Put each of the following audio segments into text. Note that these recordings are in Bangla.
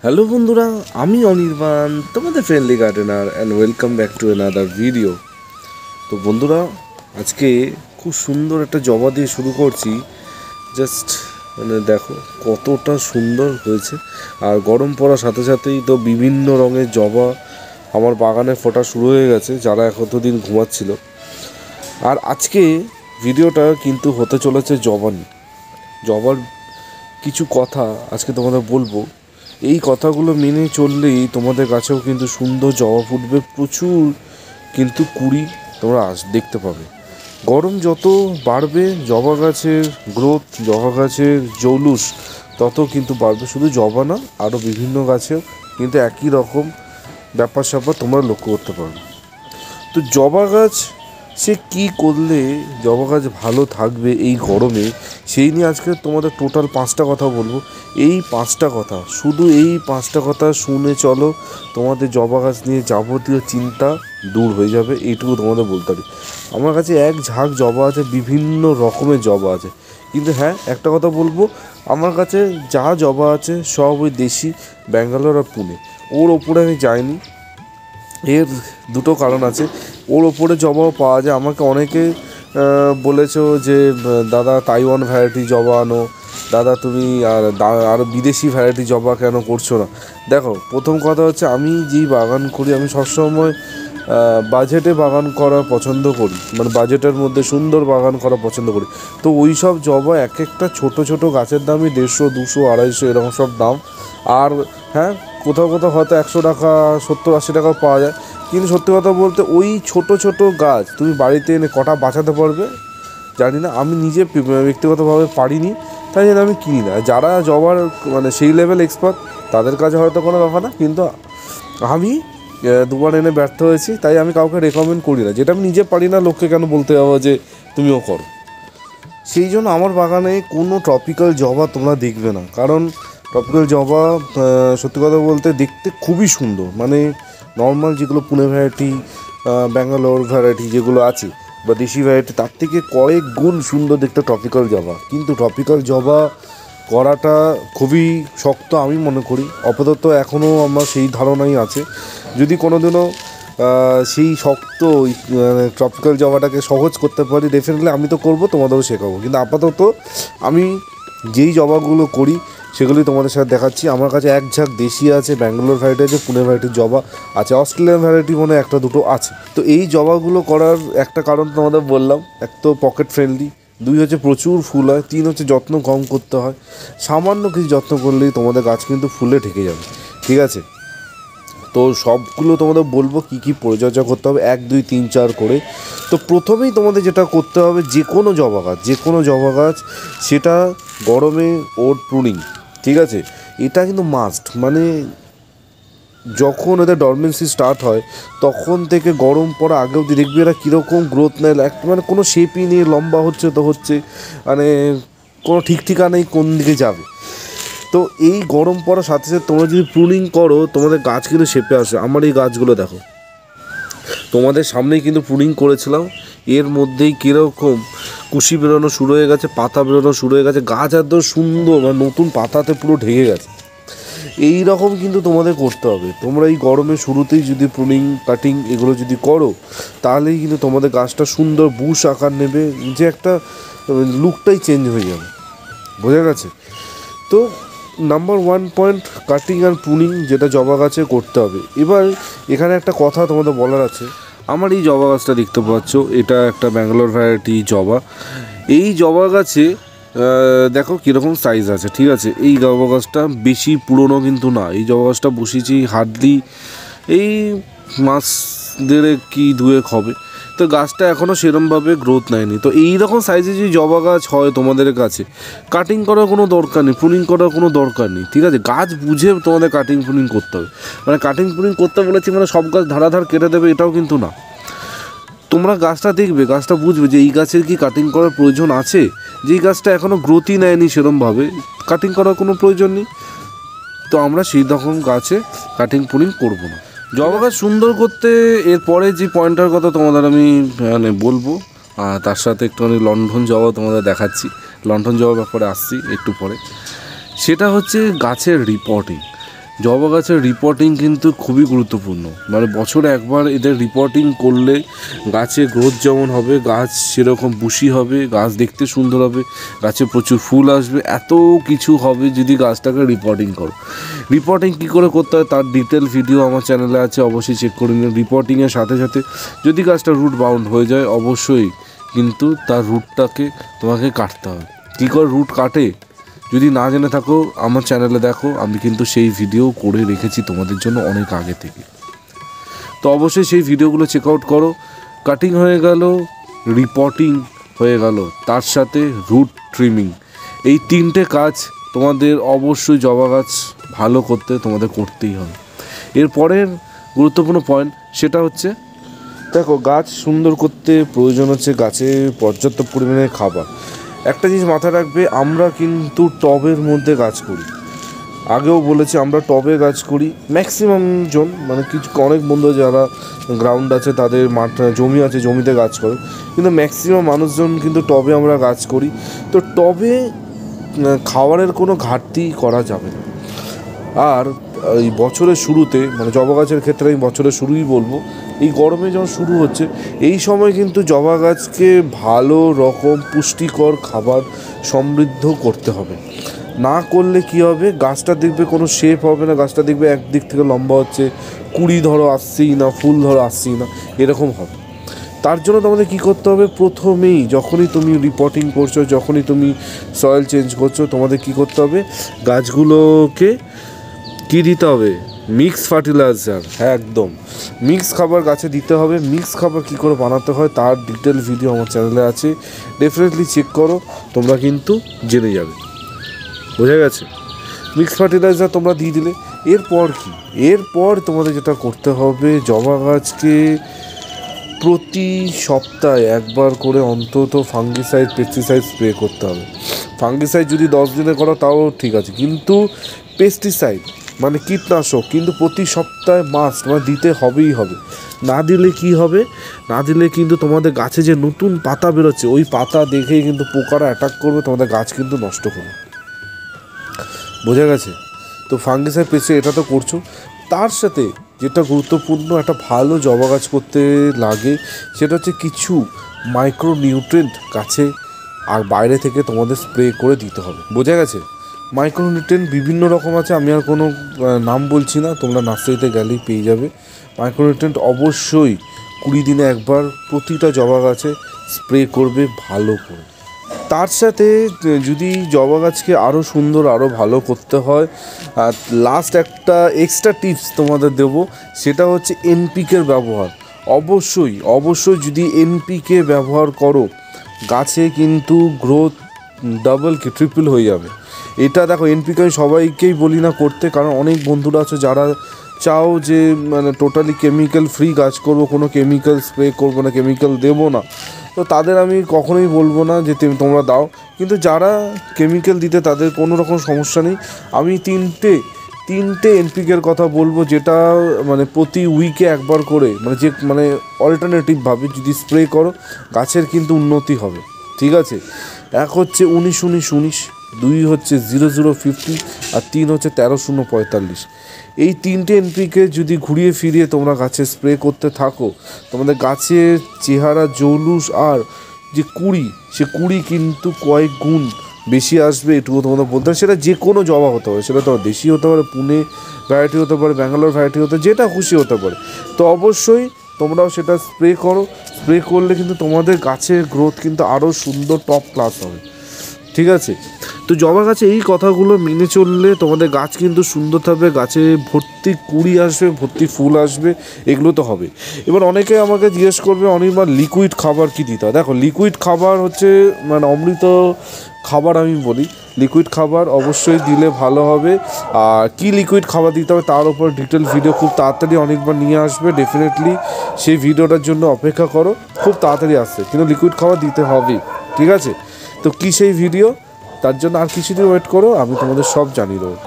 হ্যালো বন্ধুরা, আমি অনির্বাণ, তোমাদের friendly gardener, and welcome back to another video. তো বন্ধুরা, আজকে খুব সুন্দর একটা জবা দিয়ে শুরু করছি। জাস্ট দেখো কতটা সুন্দর হয়েছে। আর গরম পড়ার সাথে সাথেই তো বিভিন্ন রঙের জবা আমার বাগানে ফোটা শুরু হয়ে গেছে, যারা এতদিন ঘুমাচ্ছিল। আর আজকে ভিডিওটা কিন্তু হতে চলেছে জবা নিয়ে। জবার কিছু কথা আজকে তোমাদের বলবো। এই কথাগুলো মেনে চললেই তোমাদের কাছেও কিন্তু সুন্দর জবা ফুটবে, প্রচুর কিন্তু কুড়ি তোমরা দেখতে পাবে। গরম যত বাড়বে জবা গাছের গ্রোথ, জবা গাছের জৌলুস তত কিন্তু বাড়বে। শুধু জবা না, আরও বিভিন্ন গাছেও কিন্তু একই রকম ব্যাপার স্যাপার তোমরা লক্ষ্য করতে পারবে। তো জবা গাছ সে কী করলে জবা গাছ ভালো থাকবে এই গরমে, সেই নিয়ে আজকে তোমাদের টোটাল 5টা কথা বলবো। এই 5টা কথা, শুধু এই 5টা কথা শুনে চলো, তোমাদের জবা গাছ নিয়ে যাবতীয় চিন্তা দূর হয়ে যাবে। এইটুকু তোমাদের বলতে পারি। আমার কাছে এক ঝাঁক জবা আছে, বিভিন্ন রকমের জবা আছে, কিন্তু হ্যাঁ একটা কথা বলবো, আমার কাছে যা জবা আছে সব ওই দেশি, ব্যাঙ্গালোর আর পুনে। ওর ওপরে আমি যাইনি। এর দুটো কারণ আছে। ওর ওপরে জবাও পাওয়া যায়। আমাকে অনেকে বলেছো যে দাদা তাইওয়ান ভ্যারাইটি জবা আনো, দাদা তুমি আর বিদেশি ভ্যারাইটি জবা কেন করছো না। দেখো, প্রথম কথা হচ্ছে, আমি যেই বাগান করি আমি সবসময় বাজেটে বাগান করা পছন্দ করি, মানে বাজেটের মধ্যে সুন্দর বাগান করা পছন্দ করি। তো ওই সব জবা এক একটা ছোটো ছোটো গাছের দামই 150, 200, 250 এরকম সব দাম। আর হ্যাঁ, কোথাও কোথাও হয়তো 100 টাকা, 70, 80 টাকাও পাওয়া যায়। কিন্তু সত্যি কথা বলতে ওই ছোট ছোট গাছ তুমি বাড়িতে এনে কটা বাঁচাতে পারবে জানি না। আমি নিজে ব্যক্তিগতভাবে পারিনি, তাই জন্য আমি কিনি না। যারা জবার মানে সেই লেভেল এক্সপার্ট, তাদের কাছে হয়তো কোনো ব্যাপার না, কিন্তু আমি দুবার এনে ব্যর্থ হয়েছি, তাই আমি কাউকে রেকমেন্ড করি না। যেটা আমি নিজে পারি না, লোককে কেন বলতে যাবো যে তুমিও করো। সেই জন্য আমার বাগানে কোনো ট্রপিক্যাল জবা তোমরা দেখবে না, কারণ ট্রপিক্যাল জবা সত্যি কথা বলতে দেখতে খুবই সুন্দর। মানে নর্মাল যেগুলো পুনে ভ্যারাইটি, ব্যাঙ্গালোর ভ্যারাইটি যেগুলো আছে বা দেশি ভ্যারাইটি, তার থেকে কয়েক গুণ সুন্দর দেখতে ট্রপিক্যাল জবা। কিন্তু ট্রপিক্যাল জবা করাটা খুবই শক্ত আমি মনে করি। আপাতত এখনও আমার সেই ধারণাই আছে। যদি কোনো দিনও সেই শক্ত ট্রপিক্যাল জবাটাকে সহজ করতে পারি, ডেফিনেটলি আমি তো করবো, তোমাদেরও শেখাবো। কিন্তু আপাতত আমি যেই জবাগুলো করি সেগুলি তোমাদের সাথে দেখাচ্ছি। আমার কাছে এক ঝাঁক দেশি আছে, ব্যাঙ্গালোর ভ্যারাইটি আছে, পুনে ভ্যারাইটির জবা আছে, অস্ট্রেলিয়ান ভ্যারাইটি মনে একটা দুটো আছে। তো এই জবাগুলো করার একটা কারণ তোমাদের বললাম, এক তো পকেট ফ্রেন্ডলি, 2 হচ্ছে প্রচুর ফুল হয়, 3 হচ্ছে যত্ন কম করতে হয়। সামান্য কিছু যত্ন করলেই তোমাদের গাছ কিন্তু ফুলে ঢেকে যাবে, ঠিক আছে? তো সবগুলো তোমাদের বলবো কী কী পরিচর্যা করতে হবে, 1, 2, 3, 4 করে। তো প্রথমেই তোমাদের যেটা করতে হবে, যে কোনো জবা গাছ সেটা গরমে ওর প্রুনিং, ঠিক আছে? এটা কিন্তু মাস্ট। মানে যখন এদের ডরমেন্সি স্টার্ট হয় তখন থেকে গরম পড়া আগে অবধি দেখবি এরা কীরকম গ্রোথ নেয়, মানে কোনো শেপই নেই, লম্বা হচ্ছে তো হচ্ছে, মানে কোনো ঠিক ঠিকানা নেই কোন দিকে যাবে। তো এই গরম পড়ার সাথে সাথে তোমরা যদি প্রুনিং করো, তোমাদের গাছ কিন্তু শেপে আসে। আমার এই গাছগুলো দেখো, তোমাদের সামনেই কিন্তু প্রুনিং করেছিলাম, এর মধ্যেই কীরকম কুশি বেরোনো শুরু হয়ে গেছে, পাতা বেরোনো শুরু হয়ে গেছে, গাছ একদম সুন্দর, মানে নতুন পাতাতে পুরো ঢেকে গেছে। এই রকম কিন্তু তোমাদের করতে হবে। তোমরা এই গরমের শুরুতেই যদি প্রুনিং, কাটিং এগুলো যদি করো, তাহলেই কিন্তু তোমাদের গাছটা সুন্দর বুশ আকার নেবে, যে একটা লুকটাই চেঞ্জ হয়ে যাবে। বোঝা গেছে? তো নাম্বার 1 পয়েন্ট কাটিং আর প্রুনিং, যেটা জবা গাছে করতে হবে। এবার এখানে একটা কথা তোমাদের বলার আছে। আমার এই জবা গাছটা দেখতে পাচ্ছ, এটা একটা ব্যাঙ্গালোর ভ্যারাইটি জবা। এই জবা গাছে দেখো কীরকম সাইজ আছে, ঠিক আছে? এই জবা গাছটা বেশি পুরনো কিন্তু না। এই জবা গাছটা বসিয়েছি হার্ডলি এই মাস 1.5 কি 2 হবে। তো গাছটা এখনও সেরমভাবে গ্রোথ নেয়নি। তো এই রকম সাইজে যদি জবা গাছ হয় তোমাদের কাছে, কাটিং করার কোনো দরকার নেই, প্রুনিং করার কোনো দরকার নেই, ঠিক আছে? গাছ বুঝে তোমাদের কাটিং প্রুনিং করতে হবে। মানে কাটিং প্রুনিং করতে বলেছি মানে সব গাছ ধারাধার কেটে দেবে এটাও কিন্তু না। তোমরা গাছটা দেখবে, গাছটা বুঝবে যে এই গাছের কি কাটিং করার প্রয়োজন আছে। যেই গাছটা এখনও গ্রোথই নেয়নি সেরমভাবে, কাটিং করার কোনো প্রয়োজন নেই। তো আমরা সেই রকম গাছে কাটিং প্রুনিং করবো না। জবা গাছ সুন্দর করতে এরপরে যে পয়েন্টটার কথা তোমাদের আমি মানে বলবো, তার সাথে একটুখানি লণ্ঠন জবা তোমাদের দেখাচ্ছি। লণ্ঠন জবার ব্যাপারে আসছি একটু পরে। সেটা হচ্ছে গাছের রিপোর্টিং। জবা গাছের রিপোর্টিং কিন্তু খুবই গুরুত্বপূর্ণ, মানে বছরে একবার এদের রিপোর্টিং করলে গাছে গ্রোথ যেমন হবে, গাছ সেরকম বুশি হবে, গাছ দেখতে সুন্দর হবে, গাছে প্রচুর ফুল আসবে, এত কিছু হবে যদি গাছটাকে রিপোর্টিং করো। রিপোর্টিং কী করে করতে হয় তার ডিটেল ভিডিও আমার চ্যানেলে আছে, অবশ্যই চেক করে নিন। রিপোর্টিংয়ের সাথে সাথে যদি গাছটা রুট বাউন্ড হয়ে যায় অবশ্যই কিন্তু তার রুটটাকে তোমাকে কাটতে হবে। কী করে রুট কাটে যদি না জেনে থাকো আমার চ্যানেলে দেখো, আমি কিন্তু সেই ভিডিও করে রেখেছি তোমাদের জন্য অনেক আগে থেকে, তো অবশ্যই সেই ভিডিওগুলো চেক আউট করো। কাটিং হয়ে গেল, রিপোর্টিং হয়ে গেল, তার সাথে রুট ট্রিমিং, এই তিনটে কাজ তোমাদের অবশ্যই জবা গাছ ভালো করতে তোমাদের করতেই হবে। এরপরের গুরুত্বপূর্ণ পয়েন্ট সেটা হচ্ছে, দেখো গাছ সুন্দর করতে প্রয়োজন হচ্ছে গাছে পর্যাপ্ত পরিমাণে খাবার। একটা জিনিস মাথায় রাখবে, আমরা কিন্তু টবের মধ্যে গাছ করি, আগেও বলেছি আমরা টবে গাছ করি ম্যাক্সিমাম জন, মানে কিছু অনেক বন্ধু যারা গ্রাউন্ড আছে তাদের মাঠ জমি আছে জমিতে গাছ করে, কিন্তু ম্যাক্সিমাম মানুষজন কিন্তু টবে আমরা গাছ করি। তো টবে খাবারের কোনো ঘাটতি করা যাবে না। আর এই বছরের শুরুতে, মানে জবা গাছের ক্ষেত্রে আমি বছরের শুরুই বলবো, এই গরমে যখন শুরু হচ্ছে এই সময় কিন্তু জবা গাছকে ভালো রকম পুষ্টিকর খাবার সমৃদ্ধ করতে হবে। না করলে কি হবে, গাছটা দেখবে কোনো শেপ হবে না, গাছটা দেখবে একদিক থেকে লম্বা হচ্ছে, কুড়ি ধরো আসছেই না, ফুল ধরো আসছেই না, এরকম হবে। তার জন্য তোমাদের কী করতে হবে, প্রথমেই যখনই তুমি রিপোর্টিং করছো, যখনই তুমি সয়েল চেঞ্জ করছো, তোমাদের কী করতে হবে, গাছগুলোকে কী দিতে হবে, মিক্স ফার্টিলাইজার। হ্যাঁ একদম মিক্স খাবার গাছে দিতে হবে। মিক্স খাবার কী করে বানাতে হয় তার ডিটেল ভিডিও আমার চ্যানেলে আছে, ডেফিনেটলি চেক করো, তোমরা কিন্তু জেনে যাবে। বোঝা গেছে? মিক্স ফার্টিলাইজার তোমরা দিয়ে দিলে, এরপর কি, এরপর তোমাদের যেটা করতে হবে, জবা গাছকে প্রতি সপ্তাহে একবার করে অন্তত ফাঙ্গিসাইড পেস্টিসাইড স্প্রে করতে হবে। ফাঙ্গিসাইড যদি 10 দিনে করো তাও ঠিক আছে, কিন্তু পেস্টিসাইড মানে কীটনাশক কিন্তু প্রতি সপ্তাহে মাস্ট, মানে দিতে হবেই হবে। না দিলে কি হবে, না দিলে কিন্তু তোমাদের গাছে যে নতুন পাতা বেরোচ্ছে ওই পাতা দেখেই কিন্তু পোকারা অ্যাটাক করবে, তোমাদের গাছ কিন্তু নষ্ট করবে। বোঝা গেছে? তো ফাঙ্গিসাইড পেস্টিসাইড এটা তো করছো, তার সাথে যেটা গুরুত্বপূর্ণ একটা ভালো জবা গাছ করতে লাগে সেটা হচ্ছে কিছু মাইক্রো নিউট্রিয়েন্ট গাছে আর বাইরে থেকে তোমাদের স্প্রে করে দিতে হবে। বোঝা গেছে? মাইক্রো নিউট্রিয়েন্ট বিভিন্ন রকম আছে, আমি আর কোনো নাম বলছি না, তোমরা নার্সারিতে গেলেই পেয়ে যাবে। মাইক্রো নিউট্রিয়েন্ট অবশ্যই 20 দিনে একবার প্রতিটা জবা গাছে স্প্রে করবে ভালো করে। তার সাথে যদি জবা গাছকে আরও সুন্দর আরও ভালো করতে হয়, আর লাস্ট একটা এক্সট্রা টিপস তোমাদের দেব, সেটা হচ্ছে এনপিকের ব্যবহার। অবশ্যই অবশ্যই যদি এনপিকে ব্যবহার করো গাছে কিন্তু গ্রোথ ডাবল কি ট্রিপল হয়ে যাবে। এটা দেখো এনপিকে আমি সবাইকেই বলি না করতে, কারণ অনেক বন্ধুরা আছে যারা চাও যে মানে টোটালি কেমিক্যাল ফ্রি গাছ করবো, কোনো কেমিক্যাল স্প্রে করবো না, কেমিক্যাল দেবো না, তো তাদের আমি কখনোই বলবো না যে তোমরা দাও। কিন্তু যারা কেমিক্যাল দিতে তাদের কোনো রকম সমস্যা নেই, আমি তিনটে এনপিকের কথা বলবো, যেটা মানে প্রতি উইকে একবার করে, মানে যে মানে অল্টারনেটিভভাবে যদি স্প্রে করো গাছের কিন্তু উন্নতি হবে। ঠিক আছে? এক হচ্ছে 19-19-19, 2 হচ্ছে 00-50, আর 3 হচ্ছে 13-0-45। এই তিনটে এনপিকে যদি ঘুরিয়ে ফিরিয়ে তোমরা গাছে স্প্রে করতে থাকো, তোমাদের গাছের চেহারা জৌলুস আর যে কুড়ি, সে কুড়ি কিন্তু কয়েক গুণ বেশি আসবে, এটুকু তোমাদের বলতে হয়। সেটা যে কোনো জবা হতে পারে, সেটা তোমার দেশি হতে পারে, পুনে ভ্যারাইটি হতে পারে, ব্যাঙ্গালোর ভ্যারাইটি হতে, যেটা খুশি হতে পারে। তো অবশ্যই তোমরাও সেটা স্প্রে করো। স্প্রে করলে কিন্তু তোমাদের গাছের গ্রোথ কিন্তু আরও সুন্দর টপ ক্লাস হবে। ঠিক আছে? তো জবা গাছে এই কথাগুলো মেনে চললে তোমাদের গাছ কিন্তু সুন্দর থাকবে, গাছে ভর্তি কুড়ি আসবে, ভর্তি ফুল আসবে, এগুলো তো হবে। এবার অনেকে আমাকে জিজ্ঞেস করবে অনির্বাণ লিকুইড খাবার কী দিতে হয়। দেখো লিকুইড খাবার হচ্ছে মানে অমৃত খাবার, আমি বলি লিকুইড খাবার অবশ্যই দিলে ভালো হবে। আর কী লিকুইড খাবার দিতে হবে তার উপর ডিটেল ভিডিও খুব তাড়াতাড়ি অনেকবার নিয়ে আসবে, ডেফিনেটলি সেই ভিডিওটার জন্য অপেক্ষা করো, খুব তাড়াতাড়ি আসছে, কিন্তু লিকুইড খাবার দিতে হবে। ঠিক আছে? তো কী সেই ভিডিও, তার জন্য আর কিছুদিন ওয়েট করো, আমি তোমাদের সব জানিয়ে দেবো।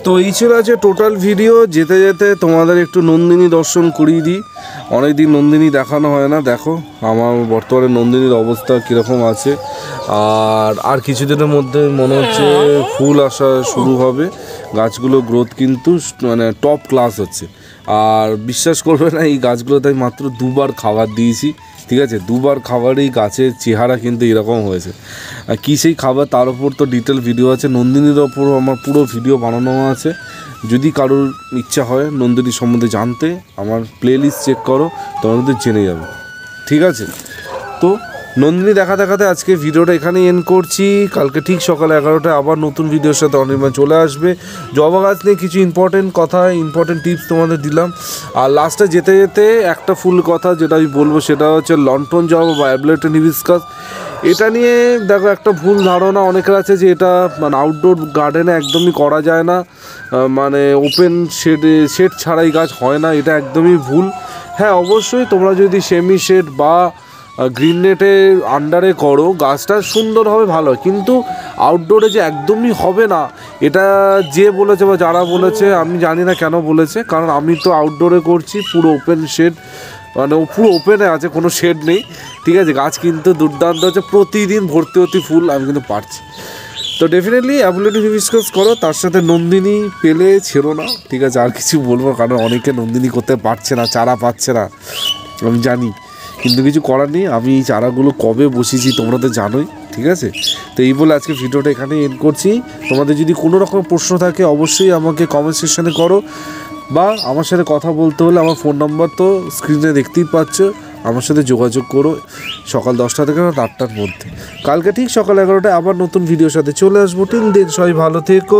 তো এই ছিল আছে টোটাল ভিডিও। যেতে যেতে তোমাদের একটু নন্দিনী দর্শন করিয়ে দিই, অনেক দিন নন্দিনী দেখানো হয় না। দেখো আমার বর্তমানে নন্দিনীর অবস্থা কীরকম আছে, আর কিছুদিনের মধ্যে মনে হচ্ছে ফুল আসা শুরু হবে, গাছগুলো গ্রোথ কিন্তু মানে টপ ক্লাস হচ্ছে। আর বিশ্বাস করবে না, এই গাছগুলোতে আমি মাত্র 2বার খাবার দিয়েছি, ঠিক আছে? 2বার খাবারেই গাছের চেহারা কিন্তু এরকম হয়েছে। আর কী সেই খাবার তার ওপর তো ডিটেল ভিডিও আছে, নন্দিনীর ওপর আমার পুরো ভিডিও বানানো আছে। যদি কারোর ইচ্ছা হয় নন্দিনী সম্বন্ধে জানতে, আমার প্লেলিস্ট চেক করো, তোমরা কিন্তু জেনে যাবে, ঠিক আছে? তো নন্দিনী দেখাতে আজকে ভিডিওটা এখানেই এন্ড করছি। কালকে ঠিক সকাল 11টায় আবার নতুন ভিডিওর সাথে অনির্বাণ চলে আসবে। জবা গাছ নিয়ে কিছু ইম্পর্টেন্ট কথা, ইম্পর্টেন্ট টিপস তোমাদের দিলাম। আর লাস্টে যেতে যেতে একটা ফুল কথা যেটা আমি বলবো সেটা হচ্ছে লন্ঠন জবা বা অ্যাবলেটন হিবিস্কাস। এটা নিয়ে দেখো একটা ভুল ধারণা অনেকের আছে যে এটা মানে আউটডোর গার্ডেনে একদমই করা যায় না, মানে ওপেন শেড ছাড়াই গাছ হয় না, এটা একদমই ভুল। হ্যাঁ, অবশ্যই তোমরা যদি সেমি শেড বা গ্রিন নেটের আন্ডারে করো গাছটা সুন্দর হবে, ভালো, কিন্তু আউটডোরে যে একদমই হবে না, এটা যে বলেছে বা যারা বলেছে আমি জানি না কেন বলেছে, কারণ আমি তো আউটডোরে করছি পুরো ওপেন শেড, মানে পুরো ওপেনে আছে, কোনো শেড নেই, ঠিক আছে? গাছ কিন্তু দুর্দান্ত হচ্ছে, প্রতিদিন ভর্তি ফুল আমি কিন্তু পারছি। তো ডেফিনেটলি অ্যাবলেটন হিবিস্কাস করো, তার সাথে নন্দিনী পেলে ছেড়ো না, ঠিক আছে? আর কিছু বলবো, কারণ অনেকে নন্দিনী করতে পারছে না, চারা পাচ্ছে না, আমি জানি, কিন্তু কিছু করার নেই। আমি এই চারাগুলো কবে বসিয়েছি তোমরা তো জানোই, ঠিক আছে? তো এই বলে আজকে ভিডিওটা এখানে এন্ড করছি। তোমাদের যদি কোনো রকম প্রশ্ন থাকে অবশ্যই আমাকে কমেন্ট সেকশানে করো, বা আমার সাথে কথা বলতে হলে আমার ফোন নাম্বার তো স্ক্রিনে দেখতেই পাচ্ছ, আমার সাথে যোগাযোগ করো সকাল 10টা থেকে রাত 8টার মধ্যে। কালকে ঠিক সকাল 11টায় আবার নতুন ভিডিওর সাথে চলে আসবো। টিল দেন সবাই ভালো থেকো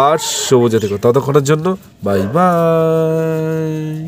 আর সবুজে থেকো, ততক্ষণের জন্য বাই বাই।